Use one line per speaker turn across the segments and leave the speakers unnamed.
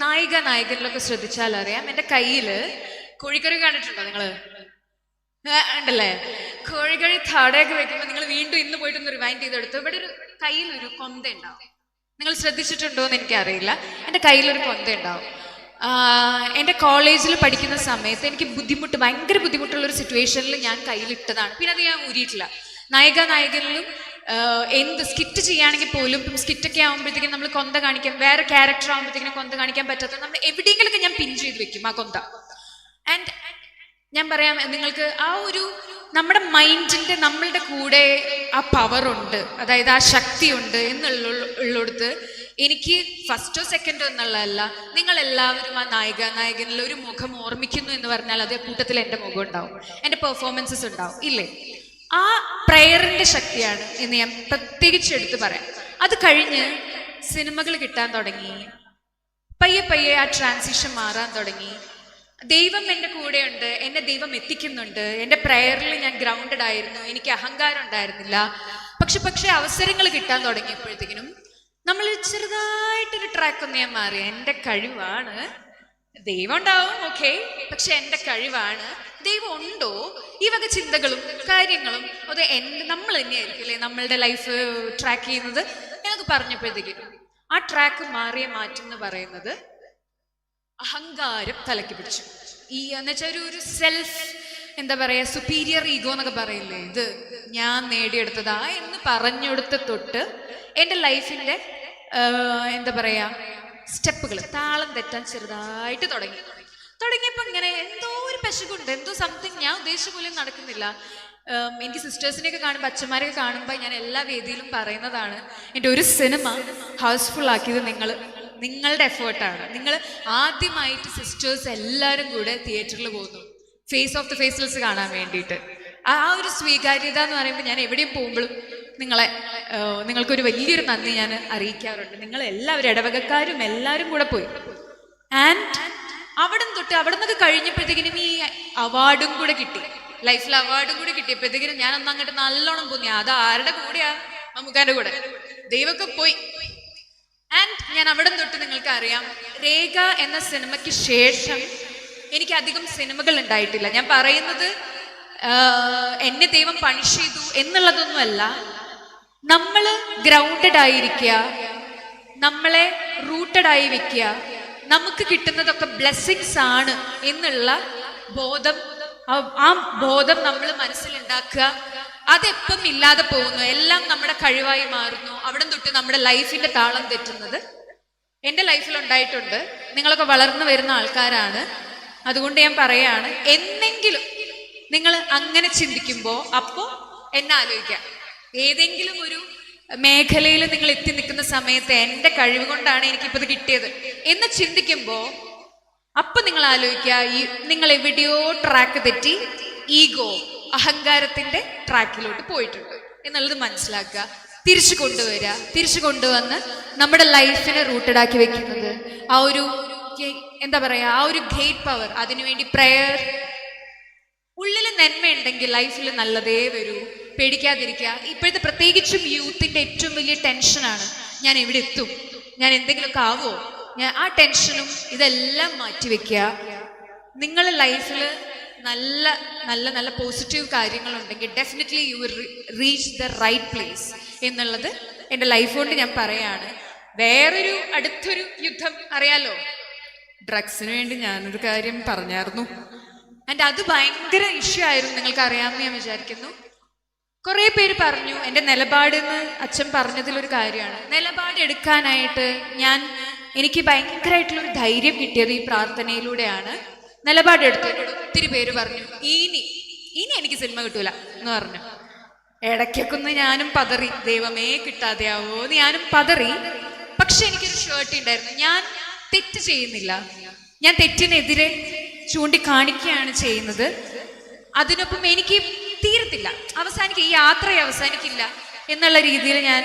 നായകനിലൊക്കെ ശ്രദ്ധിച്ചാൽ അറിയാം, എൻ്റെ കയ്യില് കോഴിക്കറി കണ്ടിട്ടുണ്ടോ നിങ്ങള്? ഉണ്ടല്ലേ? കോഴിക്കറി താടയൊക്കെ വെക്കുമ്പോൾ നിങ്ങൾ വീണ്ടും ഇന്ന് പോയിട്ടൊന്ന് റിവൈൻഡ് ചെയ്തെടുത്ത് ഇവിടെ ഒരു കയ്യിലൊരു കൊന്ത ഉണ്ടാവും. നിങ്ങൾ ശ്രദ്ധിച്ചിട്ടുണ്ടോ എന്ന് എനിക്കറിയില്ല. എൻ്റെ കയ്യിലൊരു കൊന്ത ഉണ്ടാവും. എൻ്റെ കോളേജിൽ പഠിക്കുന്ന സമയത്ത് എനിക്ക് ഭയങ്കര ബുദ്ധിമുട്ടുള്ളൊരു സിറ്റുവേഷനിൽ ഞാൻ കയ്യിലിട്ടതാണ്. പിന്നെ അത് ഞാൻ ഊരിയിട്ടില്ല. നായകനിലും എന്ത് സ്കിറ്റ് ചെയ്യുകയാണെങ്കിൽ പോലും, ഇപ്പം സ്കിറ്റൊക്കെ ആകുമ്പോഴത്തേക്കും നമ്മൾ കൊന്ത കാണിക്കാൻ, വേറെ ക്യാരക്ടർ ആകുമ്പോഴത്തേക്കും കൊന്ത കാണിക്കാൻ പറ്റാത്ത നമ്മൾ എവിടെയെങ്കിലൊക്കെ ഞാൻ പിൻ ചെയ്ത് വെക്കും ആ കൊന്ത. ആൻഡ് ഞാൻ പറയാം നിങ്ങൾക്ക്, ആ ഒരു നമ്മുടെ മൈൻഡിന്റെ നമ്മളുടെ കൂടെ ആ പവറുണ്ട്, അതായത് ആ ശക്തിയുണ്ട് എന്നുള്ളടുത്ത് എനിക്ക് ഫസ്റ്റോ സെക്കൻഡോ എന്നുള്ളതല്ല, നിങ്ങൾ എല്ലാവരും ആ നായകനിൽ ഒരു മുഖം ഓർമ്മിക്കുന്നു എന്ന് പറഞ്ഞാൽ അതേ കൂട്ടത്തിൽ എൻ്റെ മുഖം ഉണ്ടാവും, എൻ്റെ പെർഫോമൻസസ് ഉണ്ടാവും, ഇല്ലേ? ആ പ്രയറിന്റെ ശക്തിയാണ് എന്ന് ഞാൻ പ്രത്യേകിച്ച് എടുത്ത് പറയാം. അത് കഴിഞ്ഞ് സിനിമകൾ കിട്ടാൻ തുടങ്ങി, പയ്യെ ആ ട്രാൻസിഷൻ മാറാൻ തുടങ്ങി. ദൈവം എൻ്റെ കൂടെയുണ്ട്, എന്നെ ദൈവം എത്തിക്കുന്നുണ്ട്. എൻ്റെ പ്രയറിൽ ഞാൻ ഗ്രൗണ്ടഡ് ആയിരുന്നു, എനിക്ക് അഹങ്കാരം ഉണ്ടായിരുന്നില്ല. പക്ഷെ അവസരങ്ങൾ കിട്ടാൻ തുടങ്ങിയപ്പോഴത്തേക്കിനും നമ്മൾ ചെറുതായിട്ടൊരു ട്രാക്ക് ഒന്ന് ഞാൻ മാറി. എൻ്റെ കഴിവാണ്, ദൈവം ഉണ്ടാവും, ഓക്കെ, പക്ഷെ എൻ്റെ കഴിവാണ്, ദൈവം ഉണ്ടോ, ഈ വക ചിന്തകളും കാര്യങ്ങളും അത് നമ്മൾ തന്നെയായിരിക്കും അല്ലേ നമ്മളുടെ ലൈഫ് ട്രാക്ക് ചെയ്യുന്നത് എന്നൊക്കെ പറഞ്ഞപ്പോഴത്തേക്കും ആ ട്രാക്ക് മാറിയ മാറ്റം എന്ന് പറയുന്നത് അഹങ്കാരം തലയ്ക്ക് പിടിച്ചു. എന്നുവെച്ചാൽ ഒരു സെൽഫ്, എന്താ പറയാ, സുപ്പീരിയർ ഈഗോ എന്നൊക്കെ പറയില്ലേ, ഇത് ഞാൻ നേടിയെടുത്തതാ എന്ന് പറഞ്ഞെടുത്ത തൊട്ട് എൻ്റെ ലൈഫിൻ്റെ എന്താ പറയാ സ്റ്റെപ്പുകൾ താളം തെറ്റാൻ ചെറുതായിട്ട് തുടങ്ങിയപ്പോൾ ഇങ്ങനെ എന്തോ ഒരു പെശകുണ്ട്, എന്തോ സംതിങ് ഞാൻ ഉദ്ദേശിച്ച പോലും നടക്കുന്നില്ല. എനിക്ക് സിസ്റ്റേഴ്സിനെയൊക്കെ കാണുമ്പോൾ, അച്ഛന്മാരെയൊക്കെ കാണുമ്പോൾ ഞാൻ എല്ലാ വേദിയിലും പറയുന്നതാണ്, എൻ്റെ ഒരു സിനിമ ഹൗസ്ഫുൾ ആക്കിയത് നിങ്ങളുടെ എഫേർട്ടാണ്. നിങ്ങൾ ആദ്യമായിട്ട് സിസ്റ്റേഴ്സ് എല്ലാവരും കൂടെ തിയേറ്ററിൽ പോകുന്നു ഫേസ് ഓഫ് ദ ഫേസ്ലെസ് കാണാൻ വേണ്ടിയിട്ട്. ആ ഒരു സ്വീകാര്യത എന്ന് പറയുമ്പോൾ ഞാൻ എവിടെയും പോകുമ്പോഴും നിങ്ങൾക്കൊരു വലിയൊരു നന്ദി ഞാൻ അറിയിക്കാറുണ്ട്. നിങ്ങൾ എല്ലാവരും ഇടവകക്കാരും എല്ലാവരും കൂടെ പോയി. ആൻഡ് അവിടെ നിന്നൊക്കെ കഴിഞ്ഞപ്പോഴത്തേക്കിനും ഈ അവാർഡും കൂടെ കിട്ടി, ലൈഫിൽ അവാർഡും കൂടെ കിട്ടിയപ്പോഴത്തേക്കിനും ഞാൻ ഒന്ന് അങ്ങോട്ട് നല്ലോണം തോന്നി, അത് ആരുടെ കൂടെയാ? മമ്മൂക്കാന്റെ കൂടെ. ദൈവമൊക്കെ പോയി. ആൻഡ് ഞാൻ അവിടെ തൊട്ട് നിങ്ങൾക്ക് അറിയാം, രേഖ എന്ന സിനിമയ്ക്ക് ശേഷം എനിക്ക് അധികം സിനിമകൾ ഉണ്ടായിട്ടില്ല. ഞാൻ പറയുന്നത് എന്നെ ദൈവം പണിഷ് ചെയ്തു എന്നുള്ളതൊന്നുമല്ല. നമ്മള് ഗ്രൗണ്ടഡ് ആയിരിക്കുക, നമ്മളെ റൂട്ടഡ് ആയി വെക്കുക, നമുക്ക് കിട്ടുന്നതൊക്കെ ബ്ലെസ്സിങ്സ് ആണ് എന്നുള്ള ബോധം, ആ ബോധം നമ്മൾ മനസ്സിലുണ്ടാക്കുക. അതെപ്പം ഇല്ലാതെ പോകുന്നു, എല്ലാം നമ്മുടെ കഴിവായി മാറുന്നു. അവിടെ തൊട്ട് നമ്മുടെ ലൈഫിന്റെ താളം തെറ്റുന്നത് എൻ്റെ ലൈഫിൽ ഉണ്ടായിട്ടുണ്ട്. നിങ്ങളൊക്കെ വളർന്നു വരുന്ന ആൾക്കാരാണ്, അതുകൊണ്ട് ഞാൻ പറയാണ്, എന്നെങ്കിലും നിങ്ങൾ അങ്ങനെ ചിന്തിക്കുമ്പോൾ അപ്പോൾ എന്നെ ആലോചിക്കാം. ഏതെങ്കിലും ഒരു മേഖലയിൽ നിങ്ങൾ എത്തി നിൽക്കുന്ന സമയത്ത് എൻ്റെ കഴിവ് കൊണ്ടാണ് എനിക്കിപ്പോൾ ഇത് കിട്ടിയത് എന്ന് ചിന്തിക്കുമ്പോൾ അപ്പൊ നിങ്ങൾ ആലോചിക്കുക, നിങ്ങൾ എവിടെയോ ട്രാക്ക് തെറ്റി ഈഗോ, അഹങ്കാരത്തിന്റെ ട്രാക്കിലോട്ട് പോയിട്ടുണ്ട് എന്നുള്ളത് മനസ്സിലാക്കുക. തിരിച്ചു കൊണ്ടുവന്ന് നമ്മുടെ ലൈഫിനെ റൂട്ടഡ് ആക്കി വെക്കുന്നത് ആ ഒരു എന്താ പറയാ, ആ ഒരു ഗ്രേറ്റ് പവർ. അതിനുവേണ്ടി പ്രയർ, ഉള്ളിൽ നന്മയുണ്ടെങ്കിൽ ലൈഫിൽ നല്ലതേ വരൂ. പേടിക്കാതിരിക്കുക. ഇപ്പോഴത്തെ പ്രത്യേകിച്ചും യൂത്തിന്റെ ഏറ്റവും വലിയ ടെൻഷനാണ്, ഞാൻ എവിടെ എത്തും, ഞാൻ എന്തെങ്കിലുമൊക്കെ ആവോ, ആ ടെൻഷനും ഇതെല്ലാം മാറ്റിവെക്കുക. നിങ്ങളുടെ ലൈഫിൽ നല്ല നല്ല നല്ല പോസിറ്റീവ് കാര്യങ്ങളുണ്ടെങ്കിൽ definitely you will reach the right place എന്നുള്ളത് എൻ്റെ ലൈഫ് കൊണ്ട് ഞാൻ പറയാണ്. വേറൊരു അടുത്തൊരു യുദ്ധം അറിയാലോ, ഡ്രഗ്സിന് വേണ്ടി ഞാനൊരു കാര്യം പറഞ്ഞായിരുന്നു. ആൻഡ് അത് ഭയങ്കര ഇഷ്യൂ ആയിരുന്നു, നിങ്ങൾക്ക് അറിയാമെന്ന് ഞാൻ വിചാരിക്കുന്നു. കുറേ പേര് പറഞ്ഞു എൻ്റെ നിലപാടെന്ന്. അച്ഛൻ പറഞ്ഞതിലൊരു കാര്യമാണ്, നിലപാട് എടുക്കാനായിട്ട് എനിക്ക് ഭയങ്കരമായിട്ടുള്ളൊരു ധൈര്യം കിട്ടിയത് ഈ പ്രാർത്ഥനയിലൂടെയാണ്. നിലപാടെടുത്തതിനോട് ഒത്തിരി പേര് പറഞ്ഞു ഇനി എനിക്ക് സിനിമ കിട്ടൂല എന്ന് പറഞ്ഞു. ഇടയ്ക്കൊക്കെ ഒന്ന് ഞാനും പതറി, ദൈവമേ കിട്ടാതെയാവോ എന്ന് ഞാനും പതറി. പക്ഷെ എനിക്കൊരു ഷേർട്ട് ഉണ്ടായിരുന്നു, ഞാൻ തെറ്റ് ചെയ്യുന്നില്ല, ഞാൻ തെറ്റിനെതിരെ ചൂണ്ടിക്കാണിക്കുകയാണ് ചെയ്യുന്നത്. അതിനൊപ്പം എനിക്ക് തീരത്തില്ല, ഈ യാത്ര അവസാനിക്കില്ല എന്നുള്ള രീതിയിൽ ഞാൻ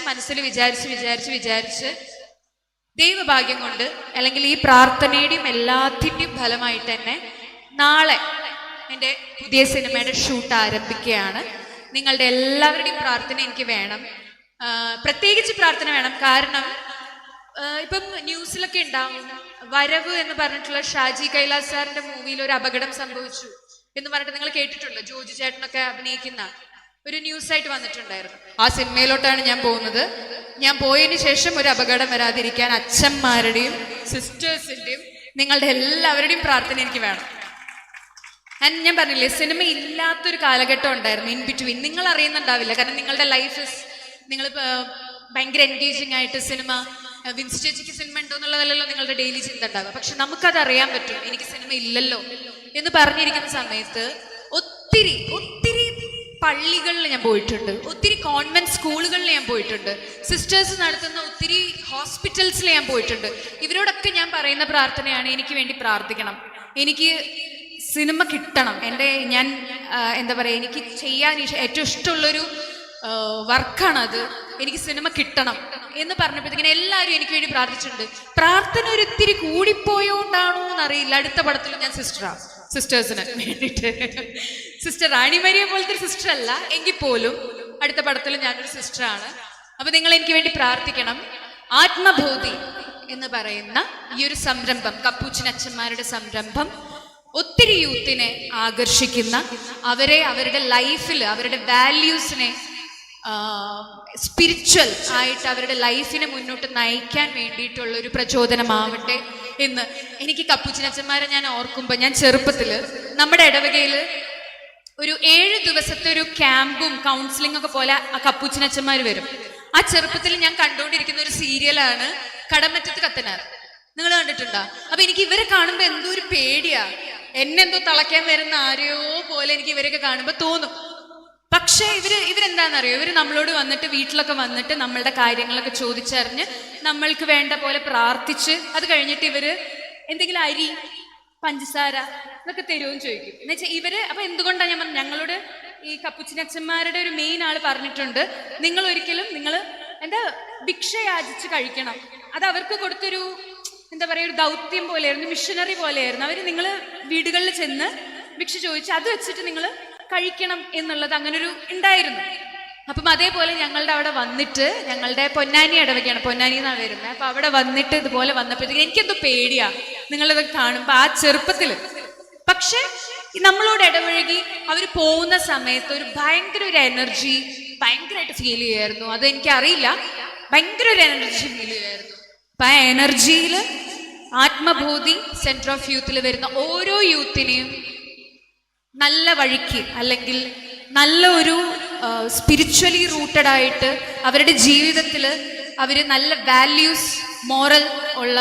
മനസ്സിൽ വിചാരിച്ച് ദൈവഭാഗ്യം കൊണ്ട്, അല്ലെങ്കിൽ ഈ പ്രാർത്ഥനയുടെയും എല്ലാത്തിൻ്റെയും ഫലമായിട്ട് തന്നെ നാളെ എൻ്റെ പുതിയ സിനിമയുടെ ഷൂട്ട് ആരംഭിക്കുകയാണ്. നിങ്ങളുടെ എല്ലാവരുടെയും പ്രാർത്ഥന എനിക്ക് വേണം, പ്രത്യേകിച്ച് പ്രാർത്ഥന വേണം. കാരണം ഇപ്പം ന്യൂസിലൊക്കെ ഉണ്ടാവും, വരവ് എന്ന് പറഞ്ഞിട്ടുള്ള ഷാജി കൈലാസ് സാറിന്റെ മൂവിയിൽ ഒരു അപകടം സംഭവിച്ചു എന്ന് പറഞ്ഞിട്ട് നിങ്ങൾ കേട്ടിട്ടുണ്ടോ? ജോജി ചേട്ടനൊക്കെ അഭിനയിക്കുന്ന ഒരു ന്യൂസ് ആയിട്ട് വന്നിട്ടുണ്ടായിരുന്നു. ആ സിനിമയിലോട്ടാണ് ഞാൻ പോകുന്നത്. ഞാൻ പോയതിനു ശേഷം ഒരു അപകടം വരാതിരിക്കാൻ അച്ഛന്മാരുടെയും സിസ്റ്റേഴ്സിന്റെയും നിങ്ങളുടെ എല്ലാവരുടെയും പ്രാർത്ഥന എനിക്ക് വേണം. ആൻഡ് ഞാൻ പറഞ്ഞില്ലേ, സിനിമ ഇല്ലാത്തൊരു കാലഘട്ടം ഉണ്ടായിരുന്നു ഇൻ ബിറ്റ്വീൻ. നിങ്ങൾ അറിയുന്നുണ്ടാവില്ല, കാരണം നിങ്ങളുടെ ലൈഫ് നിങ്ങൾ ഭയങ്കര എൻഗേജിങ് ആയിട്ട് സിനിമ, വിൻസ് ചേച്ചിക്ക് സിനിമ ഉണ്ടോ എന്നുള്ളതല്ലല്ലോ നിങ്ങളുടെ ഡെയിലി ചിന്ത ഉണ്ടാവുക. പക്ഷെ നമുക്കത് അറിയാൻ പറ്റും, എനിക്ക് സിനിമ ഇല്ലല്ലോ എന്ന് പറഞ്ഞിരിക്കുന്ന സമയത്ത് ഒത്തിരി ഒത്തിരി പള്ളികളിൽ ഞാൻ പോയിട്ടുണ്ട്, ഒത്തിരി കോൺവെന്റ് സ്കൂളുകളിൽ ഞാൻ പോയിട്ടുണ്ട്, സിസ്റ്റേഴ്സ് നടത്തുന്ന ഒത്തിരി ഹോസ്പിറ്റൽസിൽ ഞാൻ പോയിട്ടുണ്ട്. ഇവരോടൊക്കെ ഞാൻ പറയുന്ന പ്രാർത്ഥനയാണ്, എനിക്ക് വേണ്ടി പ്രാർത്ഥിക്കണം, എനിക്ക് സിനിമ കിട്ടണം. ഞാൻ എന്താ പറയുക, എനിക്ക് ചെയ്യാൻ ഏറ്റവും ഇഷ്ടമുള്ളൊരു വർക്കാണത്, എനിക്ക് സിനിമ കിട്ടണം എന്ന് പറഞ്ഞപ്പോഴത്തേക്കിന് എല്ലാവരും എനിക്ക് വേണ്ടി പ്രാർത്ഥിച്ചിട്ടുണ്ട്. പ്രാർത്ഥന ഒരു ഇത്തിരി കൂടിപ്പോയോണ്ടാണോ എന്നറിയില്ല, അടുത്ത പടത്തിൽ ഞാൻ സിസ്റ്റേഴ്സിന് വേണ്ടിയിട്ട്, സിസ്റ്റർ റാണിമരിയെ പോലത്തെ ഒരു സിസ്റ്റർ അല്ല എങ്കിൽ പോലും അടുത്ത പടത്തിൽ ഞാനൊരു സിസ്റ്ററാണ്. അപ്പൊ നിങ്ങൾ എനിക്ക് വേണ്ടി പ്രാർത്ഥിക്കണം. ആത്മബോധി എന്ന് പറയുന്ന ഈ ഒരു സംരംഭം, കപ്പൂച്ചിൻ അച്ഛന്മാരുടെ സംരംഭം, ഒത്തിരി യൂത്തിനെ ആകർഷിക്കുന്ന, അവരെ അവരുടെ ലൈഫിൽ അവരുടെ വാല്യൂസിനെ സ്പിരിച്വൽ ആയിട്ട് അവരുടെ ലൈഫിനെ മുന്നോട്ട് നയിക്കാൻ വേണ്ടിയിട്ടുള്ള ഒരു പ്രചോദനമാവട്ടെ എന്ന്. എനിക്ക് കപ്പൂച്ചിനച്ചന്മാരെ ഞാൻ ഓർക്കുമ്പോൾ, ഞാൻ ചെറുപ്പത്തിൽ നമ്മുടെ ഇടവകയിൽ ഒരു 7 ദിവസത്തെ ഒരു ക്യാമ്പും കൗൺസിലിംഗ് ഒക്കെ പോലെ കപ്പൂച്ചിനച്ചന്മാർ വരും. ആ ചെറുപ്പത്തിൽ ഞാൻ കണ്ടുകൊണ്ടിരിക്കുന്ന ഒരു സീരിയലാണ് കടമറ്റത്ത് കത്തനാർ. നിങ്ങൾ കണ്ടിട്ടുണ്ടോ? അപ്പൊ എനിക്ക് ഇവരെ കാണുമ്പോൾ എന്തോ ഒരു പേടിയാ, എന്നെന്തോ തളയ്ക്കാൻ വരുന്ന ആരെയോ പോലെ എനിക്ക് ഇവരൊക്കെ കാണുമ്പോൾ തോന്നും. പക്ഷേ ഇവരെന്താണെന്നറിയോ, ഇവർ നമ്മളോട് വന്നിട്ട് വീട്ടിലൊക്കെ വന്നിട്ട് നമ്മളുടെ കാര്യങ്ങളൊക്കെ ചോദിച്ചറിഞ്ഞ് നമ്മൾക്ക് വേണ്ട പോലെ പ്രാർത്ഥിച്ച്, അത് കഴിഞ്ഞിട്ട് ഇവര് എന്തെങ്കിലും അരി, പഞ്ചസാര എന്നൊക്കെ തരുമെന്ന് ചോദിക്കും. എന്ന് വെച്ചാൽ ഇവര്, അപ്പൊ എന്തുകൊണ്ടാണ് ഞാൻ പറഞ്ഞത്, ഞങ്ങളോട് ഈ കപ്പൂച്ചിനച്ചന്മാരുടെ ഒരു മെയിൻ ആള് പറഞ്ഞിട്ടുണ്ട്, നിങ്ങൾ ഒരിക്കലും എന്താ ഭിക്ഷ യാചിച്ച് കഴിക്കണം. അത് അവർക്ക് കൊടുത്തൊരു എന്താ പറയുക, ഒരു ദൗത്യം പോലെയായിരുന്നു, മിഷനറി പോലെയായിരുന്നു. അവർ നിങ്ങൾ വീടുകളിൽ ചെന്ന് ഭിക്ഷ ചോദിച്ച് അത് വെച്ചിട്ട് നിങ്ങൾ കഴിക്കണം എന്നുള്ളത് അങ്ങനൊരു ഉണ്ടായിരുന്നു. അപ്പം അതേപോലെ ഞങ്ങളുടെ അവിടെ വന്നിട്ട്, ഞങ്ങളുടെ പൊന്നാനി ഇടവകയാണ്, പൊന്നാനി എന്നാണ് വരുന്നത്. അപ്പൊ അവിടെ വന്നിട്ട് ഇതുപോലെ വന്നപ്പോഴത്തേക്ക് എനിക്കെന്തോ പേടിയാ നിങ്ങളിത് കാണുമ്പോൾ ആ ചെറുപ്പത്തിൽ. പക്ഷെ നമ്മളോട് ഇടപഴകി അവർ പോകുന്ന സമയത്ത് ഒരു ഭയങ്കര ഒരു എനർജി ഭയങ്കരമായിട്ട് ഫീൽ ചെയ്യുമായിരുന്നു. അതെനിക്കറിയില്ല, ഭയങ്കര ഒരു എനർജി ഫീൽ ചെയ്യുമായിരുന്നു. അപ്പൊ ആ എനർജിയിൽ ആത്മബോധി സെന്റർ ഓഫ് യൂത്തിൽ വരുന്ന ഓരോ യൂത്തിനെയും നല്ല വഴിക്ക്, അല്ലെങ്കിൽ നല്ല ഒരു സ്പിരിച്വലി റൂട്ടഡ് ആയിട്ട് അവരുടെ ജീവിതത്തിൽ അവർ നല്ല വാല്യൂസ്, മോറൽ ഉള്ള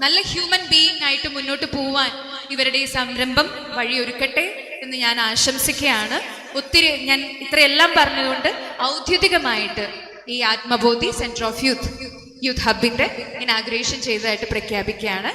നല്ല ഹ്യൂമൻ ബീയിങ് ആയിട്ട് മുന്നോട്ട് പോവാൻ ഇവരുടെ ഈ സംരംഭം വഴിയൊരുക്കട്ടെ എന്ന് ഞാൻ ആശംസിക്കുകയാണ്. ഒത്തിരി ഞാൻ ഇത്രയെല്ലാം പറഞ്ഞതുകൊണ്ട് ഔദ്യോഗികമായിട്ട് ഈ ആത്മബോധി സെന്റർ ഓഫ് യൂത്ത് ഹബിന്റെ ഇനാഗുറേഷൻ ചെയ്തതായിട്ട് പ്രഖ്യാപിക്കുകയാണ്.